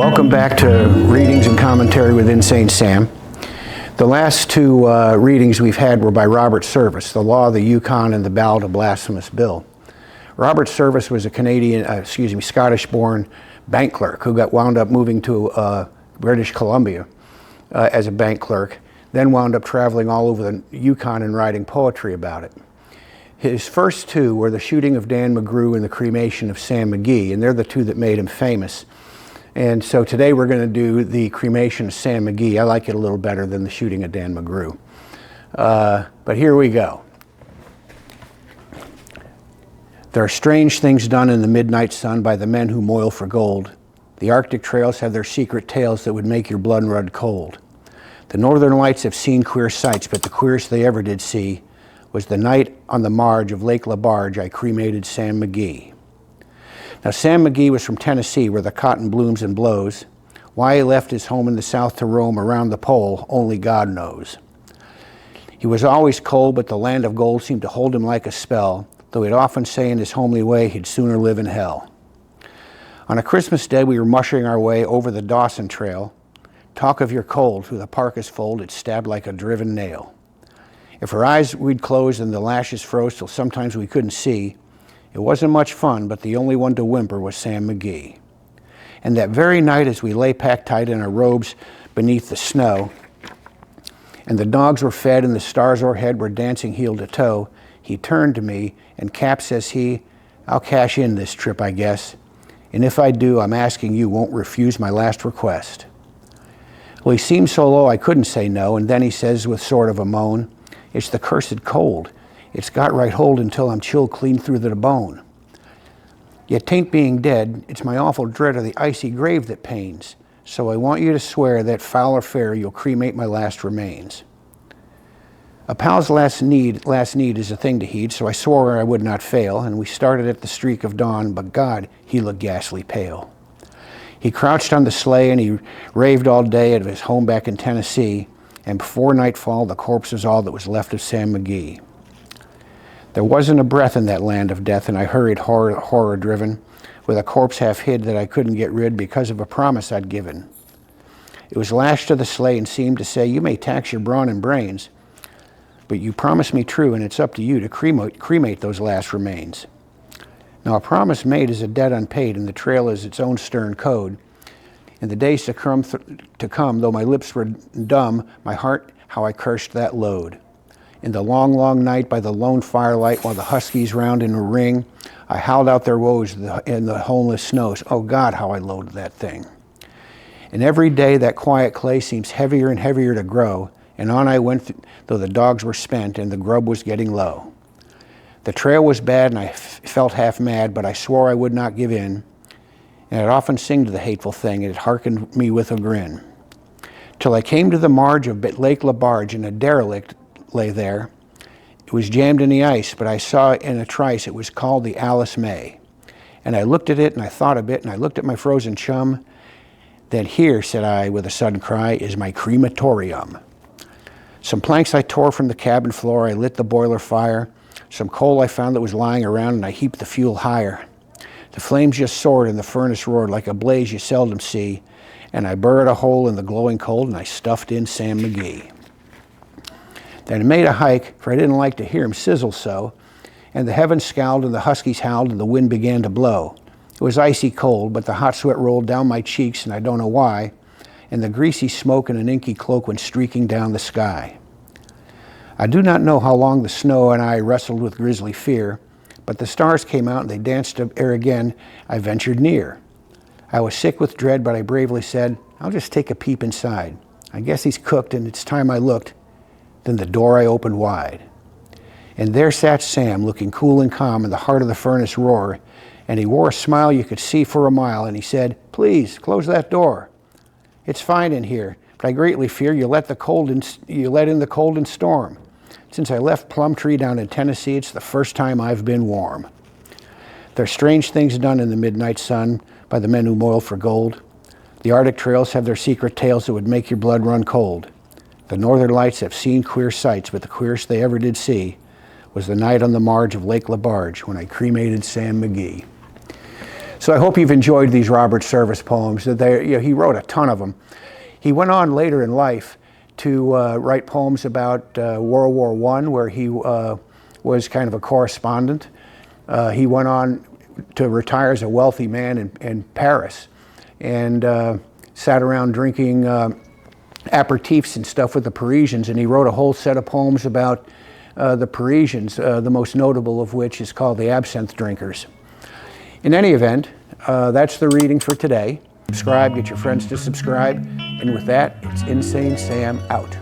Welcome back to Readings and Commentary with Insane Sam. The last two readings we've had were by Robert Service, The Law of the Youkon and the Ballad of Blasphemous Bill. Robert Service was a Scottish-born bank clerk who got wound up moving to British Columbia as a bank clerk, then wound up traveling all over the Yukon and writing poetry about it. His first two were the shooting of Dan McGrew and the cremation of Sam McGee, and they're the two that made him famous. And so today we're going to do the cremation of Sam McGee. I like it a little better than the shooting of Dan McGrew. But here we go. There are strange things done in the midnight sun by the men who moil for gold. The Arctic trails have their secret tales that would make your blood run cold. The northern lights have seen queer sights, but the queerest they ever did see was the night on the marge of Lake LaBarge I cremated Sam McGee. Now, Sam McGee was from Tennessee, where the cotton blooms and blows. Why he left his home in the South to roam around the pole, only God knows. He was always cold, but the land of gold seemed to hold him like a spell, though he'd often say in his homely way he'd sooner live in hell. On a Christmas day, we were mushing our way over the Dawson Trail. Talk of your cold, through the parka's fold, it stabbed like a driven nail. If her eyes we'd closed and the lashes froze till sometimes we couldn't see, it wasn't much fun, but the only one to whimper was Sam McGee. And that very night, as we lay packed tight in our robes beneath the snow, and the dogs were fed and the stars o'erhead were dancing heel to toe, he turned to me, and Cap, says he, I'll cash in this trip, I guess. And if I do, I'm asking you won't refuse my last request. Well, he seemed so low I couldn't say no, and then he says with sort of a moan, it's the cursed cold. It's got right hold until I'm chilled clean through to the bone. Yet 'tain't being dead, it's my awful dread of the icy grave that pains. So I want you to swear that foul or fair you'll cremate my last remains. A pal's last need is a thing to heed, so I swore I would not fail, and we started at the streak of dawn, but God, he looked ghastly pale. He crouched on the sleigh and he raved all day at his home back in Tennessee, and before nightfall the corpse was all that was left of Sam McGee. There wasn't a breath in that land of death, and I hurried horror-driven, with a corpse half hid that I couldn't get rid because of a promise I'd given. It was lashed to the sleigh and seemed to say, you may tax your brawn and brains, but you promised me true, and it's up to you to cremate those last remains. Now, a promise made is a debt unpaid, and the trail is its own stern code. In the days to come, though my lips were dumb, my heart, how I cursed that load. In the long, long night by the lone firelight, while the huskies round in a ring, I howled out their woes in the homeless snows. Oh God, how I loathed that thing. And every day that quiet clay seems heavier and heavier to grow, and on I went, though the dogs were spent and the grub was getting low. The trail was bad and I felt half mad, but I swore I would not give in. And I'd often sing to the hateful thing, and it hearkened me with a grin. Till I came to the marge of Lake LaBarge, and a derelict lay there. It was jammed in the ice, but I saw in a trice it was called the Alice May. And I looked at it, and I thought a bit, and I looked at my frozen chum. Then here, said I with a sudden cry, is my crematorium. Some planks I tore from the cabin floor, I lit the boiler fire. Some coal I found that was lying around, and I heaped the fuel higher. The flames just soared and the furnace roared like a blaze you seldom see, and I burrowed a hole in the glowing coal and I stuffed in Sam McGee. Then I made a hike, for I didn't like to hear him sizzle so, and the heavens scowled and the huskies howled and the wind began to blow. It was icy cold, but the hot sweat rolled down my cheeks, and I don't know why, and the greasy smoke in an inky cloak went streaking down the sky. I do not know how long the snow and I wrestled with grisly fear, but the stars came out and they danced up ere again I ventured near. I was sick with dread, but I bravely said, I'll just take a peep inside. I guess he's cooked, and it's time I looked. Then the door I opened wide. And there sat Sam, looking cool and calm in the heart of the furnace roar, and he wore a smile you could see for a mile, and he said, please, close that door. It's fine in here, but I greatly fear you let in the cold and storm. Since I left Plumtree down in Tennessee, it's the first time I've been warm. There's strange things done in the midnight sun by the men who moil for gold. The Arctic trails have their secret tales that would make your blood run cold. The northern lights have seen queer sights, but the queerest they ever did see was the night on the marge of Lake LaBarge when I cremated Sam McGee. So I hope you've enjoyed these Robert Service poems. He wrote a ton of them. He went on later in life to write poems about World War I, where he was kind of a correspondent. He went on to retire as a wealthy man in Paris, and sat around drinking aperitifs and stuff with the Parisians, and he wrote a whole set of poems about the Parisians, the most notable of which is called The Absinthe Drinkers. In any event, that's the reading for today. Subscribe, get your friends to subscribe, and with that, it's Insane Sam out.